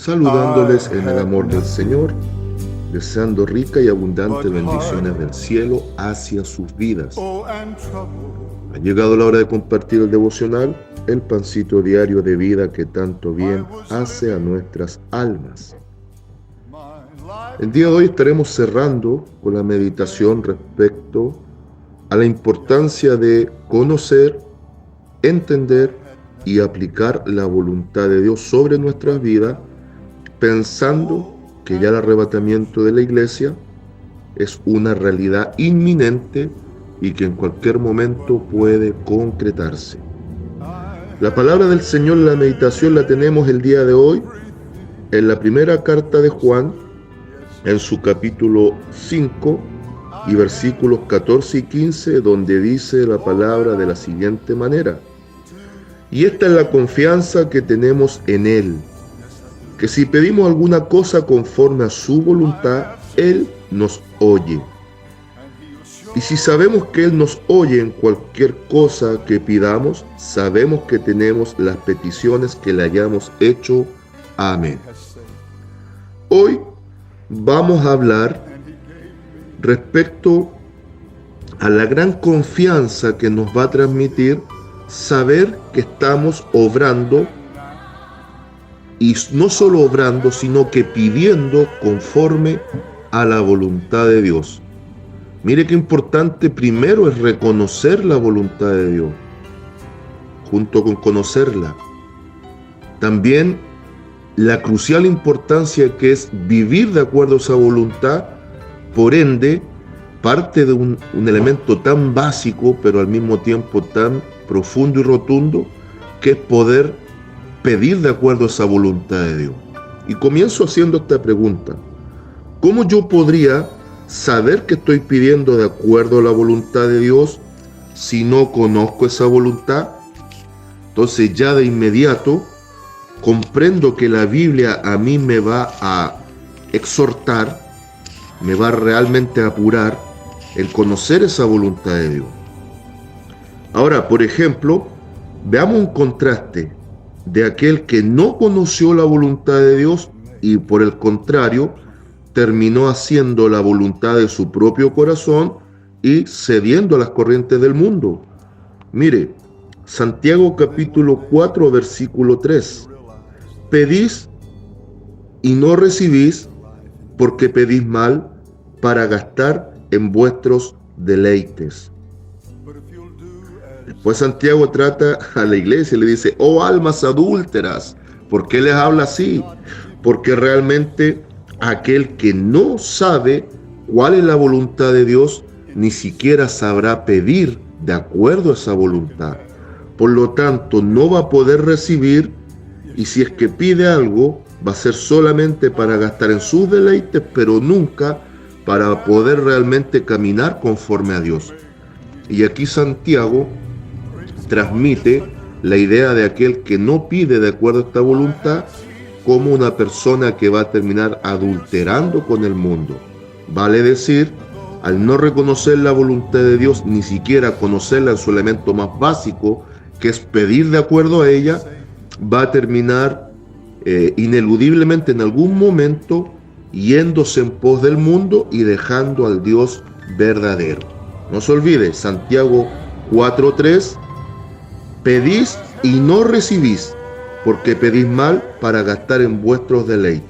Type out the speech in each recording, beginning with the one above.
saludándoles en el amor del Señor, deseando rica y abundante bendiciones del cielo hacia sus vidas. Ha llegado la hora de compartir el devocional, el pancito diario de vida que tanto bien hace a nuestras almas. El día de hoy estaremos cerrando con la meditación respecto a la importancia de conocer, entender y aplicar la voluntad de Dios sobre nuestras vidas, pensando que ya el arrebatamiento de la iglesia es una realidad inminente y que en cualquier momento puede concretarse. La palabra del Señor, la meditación la tenemos el día de hoy en la primera carta de Juan, en su capítulo 5 y versículos 14 y 15, donde dice la palabra de la siguiente manera: y esta es la confianza que tenemos en Él, que si pedimos alguna cosa conforme a su voluntad, Él nos oye. Y si sabemos que Él nos oye en cualquier cosa que pidamos, sabemos que tenemos las peticiones que le hayamos hecho. Amén. Hoy vamos a hablar respecto a la gran confianza que nos va a transmitir saber que estamos obrando, y no solo obrando, sino que pidiendo conforme a la voluntad de Dios. Mire qué importante primero es reconocer la voluntad de Dios, junto con conocerla. También la crucial importancia que es vivir de acuerdo a esa voluntad, por ende, parte de un elemento tan básico, pero al mismo tiempo tan profundo y rotundo, que es poder pedir de acuerdo a esa voluntad de Dios. Y comienzo haciendo esta pregunta: ¿cómo yo podría saber que estoy pidiendo de acuerdo a la voluntad de Dios si no conozco esa voluntad? Entonces ya de inmediato comprendo que la Biblia a mí me va a exhortar, me va realmente a apurar el conocer esa voluntad de Dios. Ahora, por ejemplo, veamos un contraste de aquel que no conoció la voluntad de Dios y por el contrario terminó haciendo la voluntad de su propio corazón y cediendo a las corrientes del mundo. Mire, Santiago capítulo 4 versículo 3: pedís y no recibís, porque pedís mal para gastar en vuestros deleites. Después Santiago trata a la iglesia y le dice: oh almas adúlteras. ¿Por qué les habla así? Porque realmente aquel que no sabe cuál es la voluntad de Dios, ni siquiera sabrá pedir de acuerdo a esa voluntad. Por lo tanto, no va a poder recibir, y si es que pide algo, va a ser solamente para gastar en sus deleites, pero nunca para poder realmente caminar conforme a Dios. Y aquí Santiago transmite la idea de aquel que no pide de acuerdo a esta voluntad como una persona que va a terminar adulterando con el mundo. Vale decir, al no reconocer la voluntad de Dios, ni siquiera conocerla en su elemento más básico, que es pedir de acuerdo a ella, va a terminar ineludiblemente en algún momento yéndose en pos del mundo y dejando al Dios verdadero. No se olvide, Santiago 4:3: pedís y no recibís, porque pedís mal para gastar en vuestros deleites.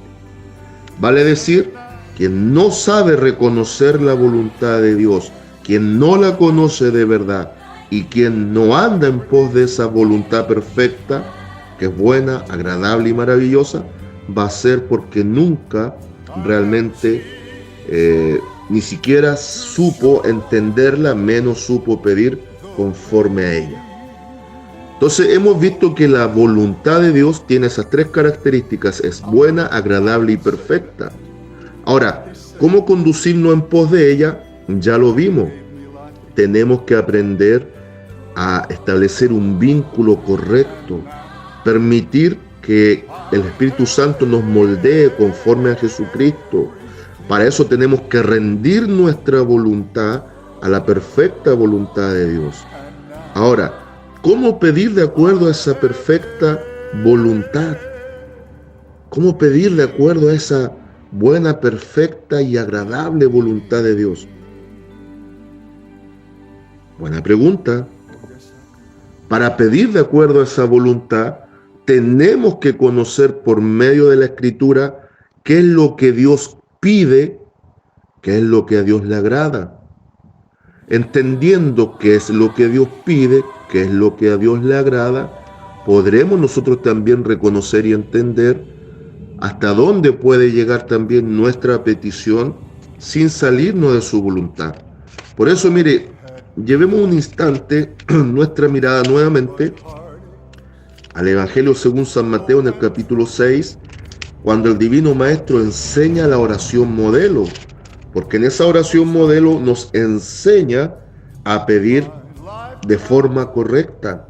Vale decir, quien no sabe reconocer la voluntad de Dios, quien no la conoce de verdad y quien no anda en pos de esa voluntad perfecta, que es buena, agradable y maravillosa, va a ser porque nunca realmente ni siquiera supo entenderla, menos supo pedir conforme a ella. Entonces hemos visto que la voluntad de Dios tiene esas tres características: es buena, agradable y perfecta. Ahora, ¿cómo conducirnos en pos de ella? Ya lo vimos. Tenemos que aprender a establecer un vínculo correcto, permitir que el Espíritu Santo nos moldee conforme a Jesucristo. Para eso tenemos que rendir nuestra voluntad a la perfecta voluntad de Dios. Ahora, ¿cómo pedir de acuerdo a esa perfecta voluntad? ¿Cómo pedir de acuerdo a esa buena, perfecta y agradable voluntad de Dios? Buena pregunta. Para pedir de acuerdo a esa voluntad, tenemos que conocer por medio de la Escritura qué es lo que Dios pide, qué es lo que a Dios le agrada. Entendiendo qué es lo que Dios pide, qué es lo que a Dios le agrada, podremos nosotros también reconocer y entender hasta dónde puede llegar también nuestra petición sin salirnos de su voluntad. Por eso, mire, llevemos un instante nuestra mirada nuevamente al Evangelio según San Mateo en el capítulo 6, cuando el Divino Maestro enseña la oración modelo, porque en esa oración modelo nos enseña a pedir de forma correcta.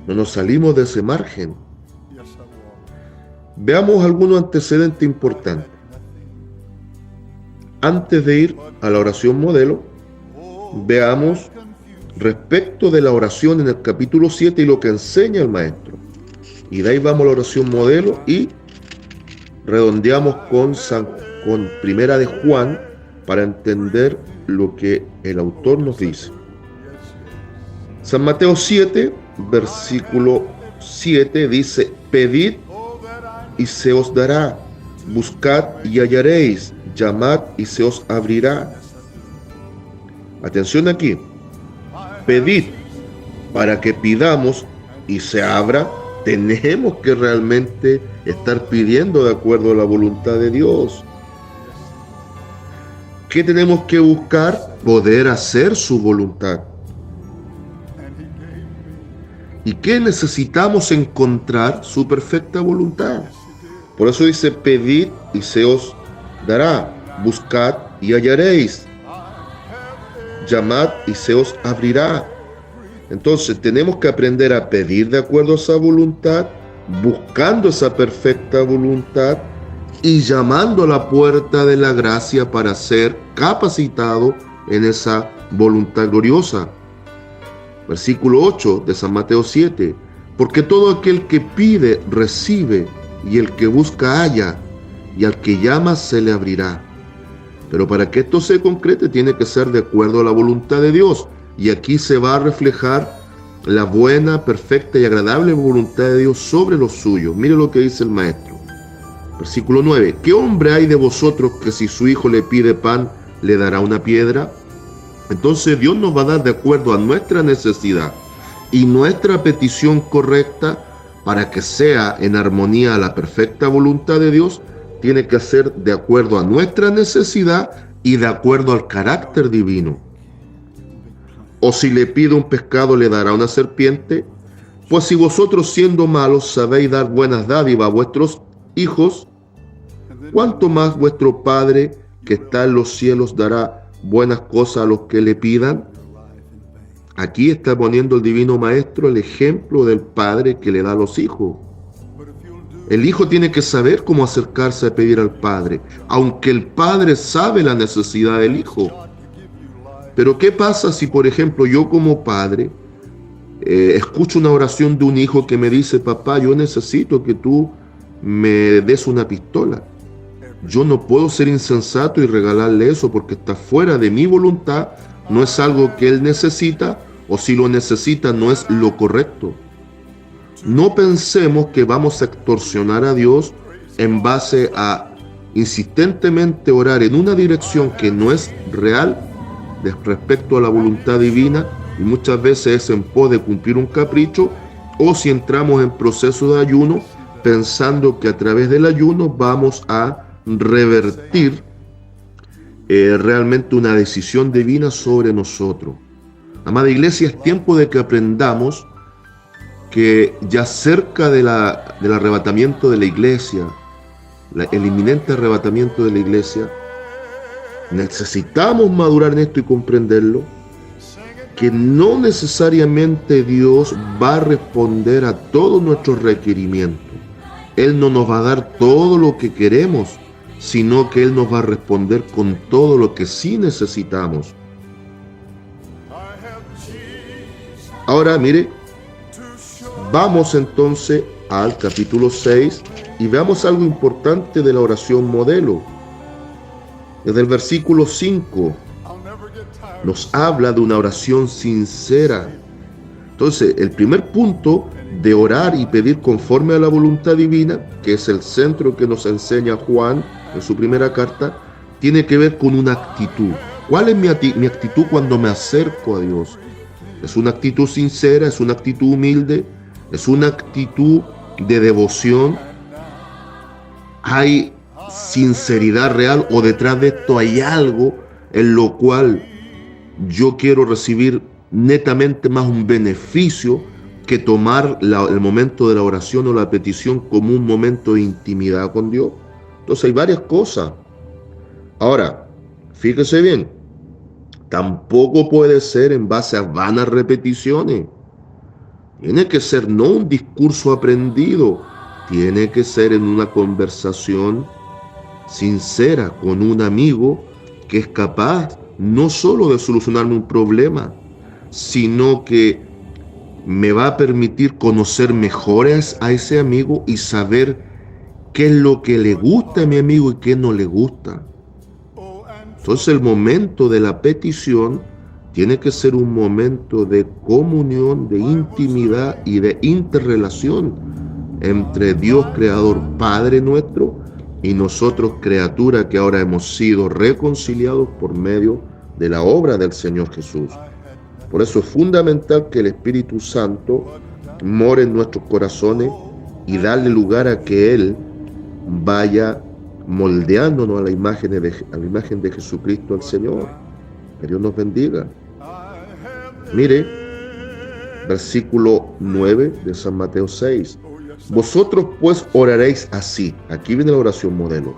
No nos salimos de ese margen. Veamos algunos antecedentes importantes. Antes de ir a la oración modelo, veamos respecto de la oración en el capítulo 7 y lo que enseña el Maestro. Y de ahí vamos a la oración modelo y redondeamos con Primera de Juan para entender lo que el autor nos dice. San Mateo 7, versículo 7 dice: pedid y se os dará, buscad y hallaréis, llamad y se os abrirá. Atención aquí, pedid. Para que pidamos y se abra, tenemos que realmente estar pidiendo de acuerdo a la voluntad de Dios. ¿Qué tenemos que buscar? Poder hacer su voluntad. ¿Y qué necesitamos encontrar? Su perfecta voluntad. Por eso dice: pedid y se os dará, buscad y hallaréis, llamad y se os abrirá. Entonces tenemos que aprender a pedir de acuerdo a esa voluntad, buscando esa perfecta voluntad y llamando a la puerta de la gracia para ser capacitado en esa voluntad gloriosa. Versículo 8 de San Mateo 7: porque todo aquel que pide, recibe, y el que busca, halla, y al que llama se le abrirá. Pero para que esto se concrete, tiene que ser de acuerdo a la voluntad de Dios. Y aquí se va a reflejar la buena, perfecta y agradable voluntad de Dios sobre los suyos. Mire lo que dice el Maestro. Versículo 9: ¿qué hombre hay de vosotros que si su hijo le pide pan, le dará una piedra? Entonces Dios nos va a dar de acuerdo a nuestra necesidad y nuestra petición correcta. Para que sea en armonía a la perfecta voluntad de Dios, tiene que ser de acuerdo a nuestra necesidad y de acuerdo al carácter divino. O si le pide un pescado, le dará una serpiente. Pues si vosotros, siendo malos, sabéis dar buenas dádivas a vuestros hijos, ¿cuánto más vuestro Padre que está en los cielos dará buenas cosas a los que le pidan? Aquí está poniendo el Divino Maestro el ejemplo del padre que le da a los hijos. El hijo tiene que saber cómo acercarse a pedir al padre, aunque el padre sabe la necesidad del hijo. Pero ¿qué pasa si, por ejemplo, yo como padre escucho una oración de un hijo que me dice: papá, yo necesito que tú me des una pistola? Yo no puedo ser insensato y regalarle eso porque está fuera de mi voluntad. No es algo que él necesita, o si lo necesita no es lo correcto. No pensemos que vamos a extorsionar a Dios en base a insistentemente orar en una dirección que no es real respecto a la voluntad divina, y muchas veces es en pos de cumplir un capricho, o si entramos en proceso de ayuno pensando que a través del ayuno vamos a revertir realmente una decisión divina sobre nosotros. Amada iglesia, es tiempo de que aprendamos que ya cerca del arrebatamiento de la iglesia, el inminente arrebatamiento de la iglesia, necesitamos madurar en esto y comprenderlo, que no necesariamente Dios va a responder a todos nuestros requerimientos. Él no nos va a dar todo lo que queremos, sino que Él nos va a responder con todo lo que sí necesitamos. Ahora, mire, vamos entonces al capítulo 6 Y veamos algo importante de la oración modelo. Desde el versículo 5 nos habla de una oración sincera. Entonces, el primer punto de orar y pedir conforme a la voluntad divina, que es el centro que nos enseña Juan en su primera carta, tiene que ver con una actitud. ¿Cuál es mi actitud cuando me acerco a Dios? ¿Es una actitud sincera? ¿Es una actitud humilde? ¿Es una actitud de devoción? ¿Hay sinceridad real o detrás de esto hay algo en lo cual yo quiero recibir netamente más un beneficio que tomar el momento de la oración o la petición como un momento de intimidad con Dios? Entonces hay varias cosas. Ahora, fíjese bien, tampoco puede ser en base a vanas repeticiones. Tiene que ser no un discurso aprendido, tiene que ser en una conversación sincera con un amigo que es capaz no solo de solucionarme un problema, sino que me va a permitir conocer mejor a ese amigo y saber qué es lo que le gusta a mi amigo y qué no le gusta. Entonces el momento de la petición tiene que ser un momento de comunión, de intimidad y de interrelación entre Dios Creador, Padre nuestro, y nosotros, criatura que ahora hemos sido reconciliados por medio de la obra del Señor Jesús. Por eso es fundamental que el Espíritu Santo more en nuestros corazones y darle lugar a que Él vaya moldeándonos a la imagen de Jesucristo el Señor. Que Dios nos bendiga. Mire, versículo 9 de San Mateo 6. Vosotros pues oraréis así. Aquí viene la oración modelo.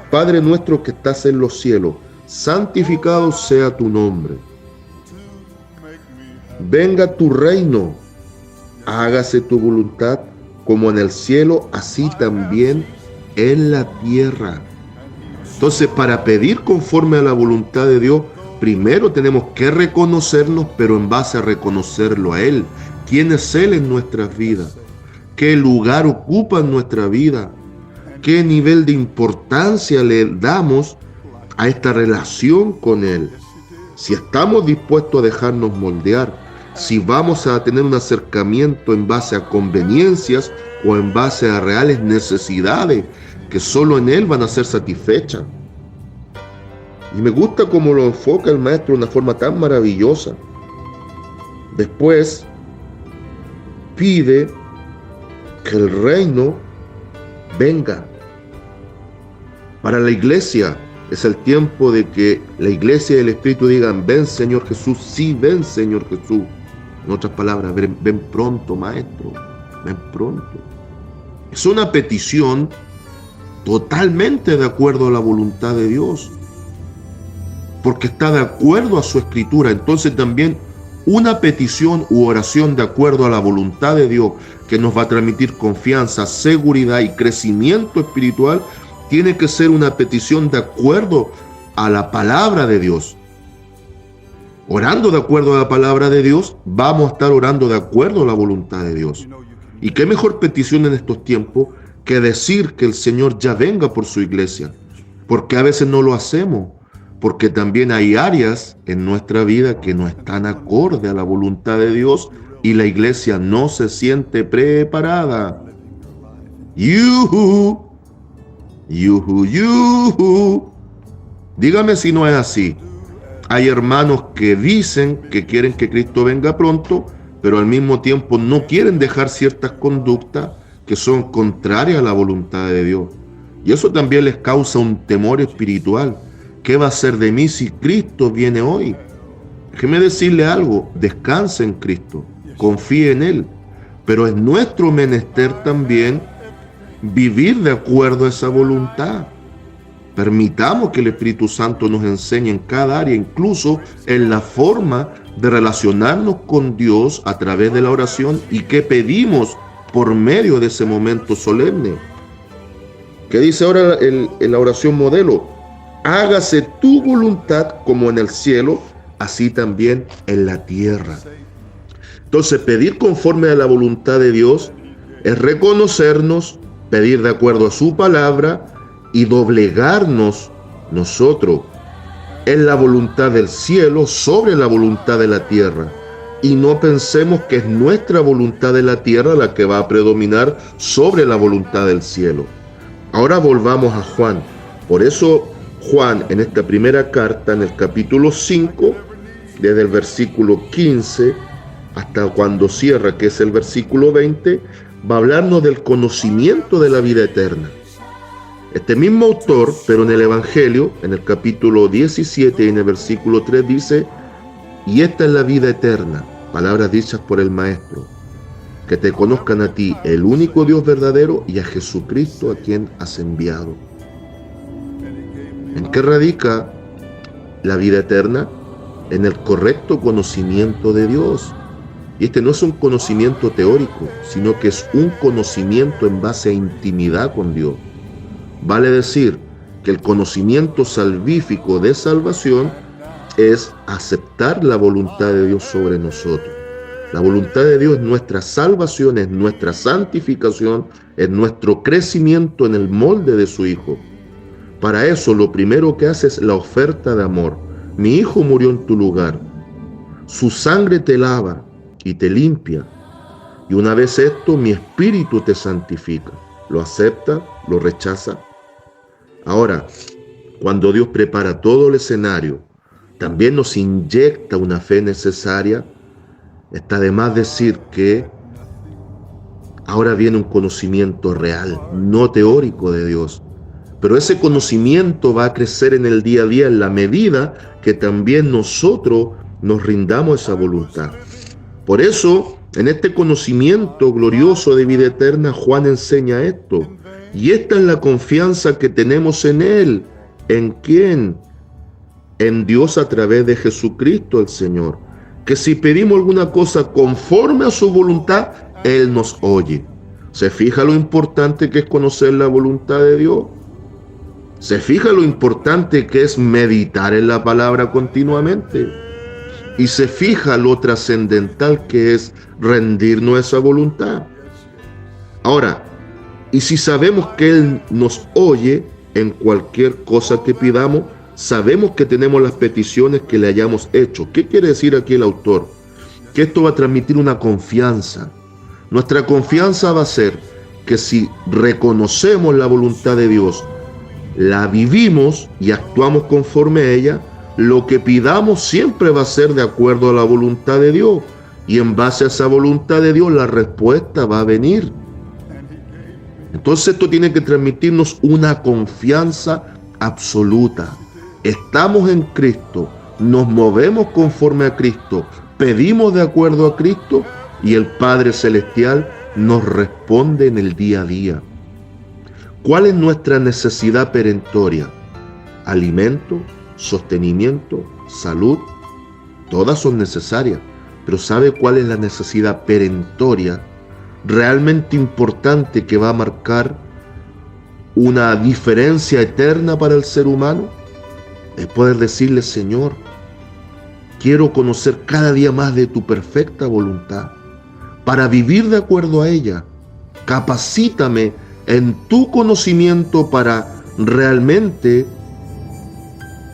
Padre nuestro que estás en los cielos, santificado sea tu nombre. Venga tu reino, hágase tu voluntad como en el cielo, así también en la tierra. Entonces, para pedir conforme a la voluntad de Dios, primero tenemos que reconocernos, pero en base a reconocerlo a Él. ¿Quién es Él en nuestras vidas? ¿Qué lugar ocupa en nuestra vida? ¿Qué nivel de importancia le damos a esta relación con Él? Si estamos dispuestos a dejarnos moldear, si vamos a tener un acercamiento en base a conveniencias o en base a reales necesidades que solo en Él van a ser satisfechas. Y me gusta cómo lo enfoca el maestro de una forma tan maravillosa. Después pide que el reino venga. Para la iglesia es el tiempo de que la iglesia y el Espíritu digan: ven Señor Jesús, sí, ven Señor Jesús. En otras palabras, ven pronto, Maestro, ven pronto. Es una petición totalmente de acuerdo a la voluntad de Dios, porque está de acuerdo a su escritura. Entonces también una petición u oración de acuerdo a la voluntad de Dios, que nos va a transmitir confianza, seguridad y crecimiento espiritual, tiene que ser una petición de acuerdo a la palabra de Dios. Orando de acuerdo a la palabra de Dios, vamos a estar orando de acuerdo a la voluntad de Dios. Y qué mejor petición en estos tiempos que decir que el Señor ya venga por su iglesia, porque a veces no lo hacemos, porque también hay áreas en nuestra vida que no están acorde a la voluntad de Dios y la iglesia no se siente preparada. ¡Yuhu! ¡Yuhu, yuhu! Dígame si no es así. Hay hermanos que dicen que quieren que Cristo venga pronto, pero al mismo tiempo no quieren dejar ciertas conductas que son contrarias a la voluntad de Dios. Y eso también les causa un temor espiritual. ¿Qué va a ser de mí si Cristo viene hoy? Déjeme decirle algo: descanse en Cristo, confíe en Él, pero es nuestro menester también vivir de acuerdo a esa voluntad. Permitamos que el Espíritu Santo nos enseñe en cada área, incluso en la forma de relacionarnos con Dios a través de la oración y qué pedimos por medio de ese momento solemne. ¿Qué dice ahora en la oración modelo? Hágase tu voluntad como en el cielo, así también en la tierra. Entonces, pedir conforme a la voluntad de Dios es reconocernos, pedir de acuerdo a su palabra y doblegarnos nosotros en la voluntad del cielo sobre la voluntad de la tierra. Y no pensemos que es nuestra voluntad de la tierra la que va a predominar sobre la voluntad del cielo. Ahora volvamos a Juan. Por eso Juan, en esta primera carta, en el capítulo 5, desde el versículo 15 hasta cuando cierra, que es el versículo 20, va a hablarnos del conocimiento de la vida eterna. Este mismo autor, pero en el Evangelio, en el capítulo 17 y en el versículo 3 dice: y esta es la vida eterna, palabras dichas por el Maestro, que te conozcan a ti, el único Dios verdadero, y a Jesucristo a quien has enviado. ¿En qué radica la vida eterna? En el correcto conocimiento de Dios. Y este no es un conocimiento teórico, sino que es un conocimiento en base a intimidad con Dios. Vale decir que el conocimiento salvífico de salvación es aceptar la voluntad de Dios sobre nosotros. La voluntad de Dios es nuestra salvación, es nuestra santificación, es nuestro crecimiento en el molde de su Hijo. Para eso lo primero que hace es la oferta de amor. Mi Hijo murió en tu lugar. Su sangre te lava y te limpia. Y una vez esto, mi espíritu te santifica. ¿Lo acepta? ¿Lo rechaza? Ahora, cuando Dios prepara todo el escenario, también nos inyecta una fe necesaria. Está de más decir que ahora viene un conocimiento real, no teórico de Dios. Pero ese conocimiento va a crecer en el día a día en la medida que también nosotros nos rindamos esa voluntad. Por eso, en este conocimiento glorioso de vida eterna, Juan enseña esto. Y esta es la confianza que tenemos en Él. ¿En quién? En Dios a través de Jesucristo el Señor. Que si pedimos alguna cosa conforme a su voluntad, Él nos oye. ¿Se fija lo importante que es conocer la voluntad de Dios? ¿Se fija lo importante que es meditar en la palabra continuamente? Y se fija lo trascendental que es rendirnos a esa voluntad. Ahora, y si sabemos que Él nos oye en cualquier cosa que pidamos, sabemos que tenemos las peticiones que le hayamos hecho. ¿Qué quiere decir aquí el autor? Que esto va a transmitir una confianza. Nuestra confianza va a ser que si reconocemos la voluntad de Dios, la vivimos y actuamos conforme a ella, lo que pidamos siempre va a ser de acuerdo a la voluntad de Dios. Y en base a esa voluntad de Dios, la respuesta va a venir. Entonces esto tiene que transmitirnos una confianza absoluta. Estamos en Cristo, nos movemos conforme a Cristo, pedimos de acuerdo a Cristo y el Padre Celestial nos responde en el día a día. ¿Cuál es nuestra necesidad perentoria? Alimento, sostenimiento, salud, todas son necesarias, pero ¿sabe cuál es la necesidad perentoria realmente importante que va a marcar una diferencia eterna para el ser humano? Es poder decirle: Señor, quiero conocer cada día más de tu perfecta voluntad para vivir de acuerdo a ella. Capacítame en tu conocimiento para realmente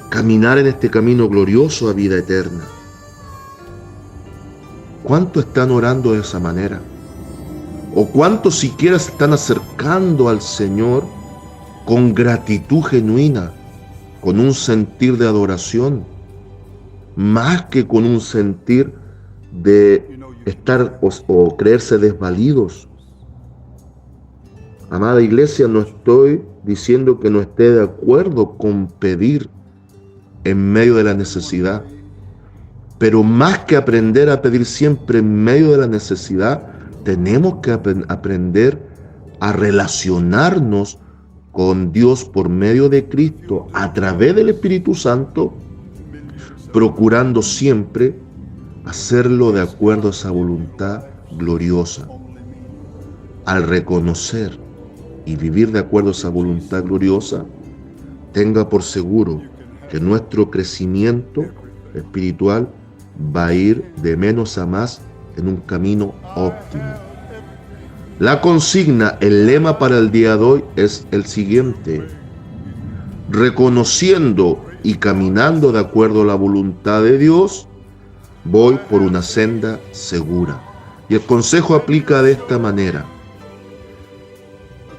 caminar en este camino glorioso a vida eterna. ¿Cuántos están orando de esa manera? ¿O cuántos siquiera se están acercando al Señor con gratitud genuina, con un sentir de adoración, más que con un sentir de estar o creerse desvalidos? Amada iglesia, no estoy diciendo que no esté de acuerdo con pedir en medio de la necesidad, pero más que aprender a pedir siempre en medio de la necesidad, tenemos que aprender a relacionarnos con Dios por medio de Cristo a través del Espíritu Santo, procurando siempre hacerlo de acuerdo a esa voluntad gloriosa. Al reconocer y vivir de acuerdo a esa voluntad gloriosa, tenga por seguro que nuestro crecimiento espiritual va a ir de menos a más en un camino óptimo. La consigna, el lema para el día de hoy es el siguiente: reconociendo y caminando de acuerdo a la voluntad de Dios, voy por una senda segura. Y el consejo aplica de esta manera: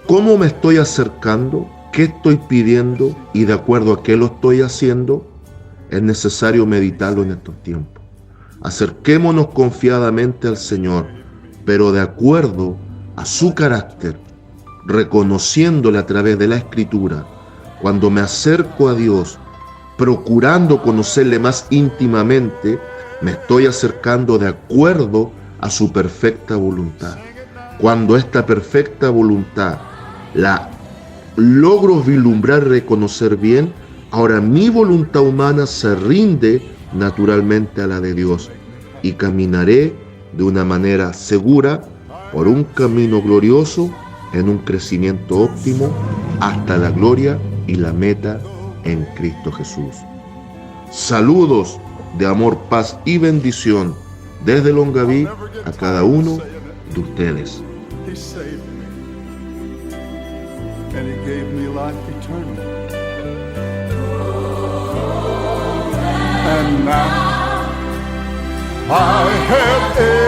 ¿cómo me estoy acercando? ¿Qué estoy pidiendo? Y de acuerdo a qué lo estoy haciendo, es necesario meditarlo en estos tiempos. Acerquémonos confiadamente al Señor, pero de acuerdo a su carácter, reconociéndole a través de la Escritura. Cuando me acerco a Dios, procurando conocerle más íntimamente, me estoy acercando de acuerdo a su perfecta voluntad. Cuando esta perfecta voluntad la logro vislumbrar y reconocer bien, ahora mi voluntad humana se rinde naturalmente a la de Dios y caminaré de una manera segura por un camino glorioso en un crecimiento óptimo hasta la gloria y la meta en Cristo Jesús. Saludos de amor, paz y bendición desde Longaví a cada uno de ustedes. And He gave me life eternal. And now I have everything.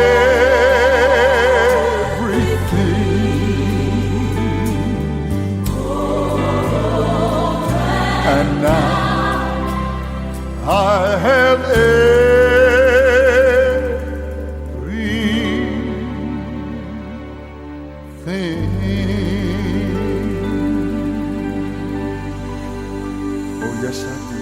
And now I have everything. Oh, yes, I do.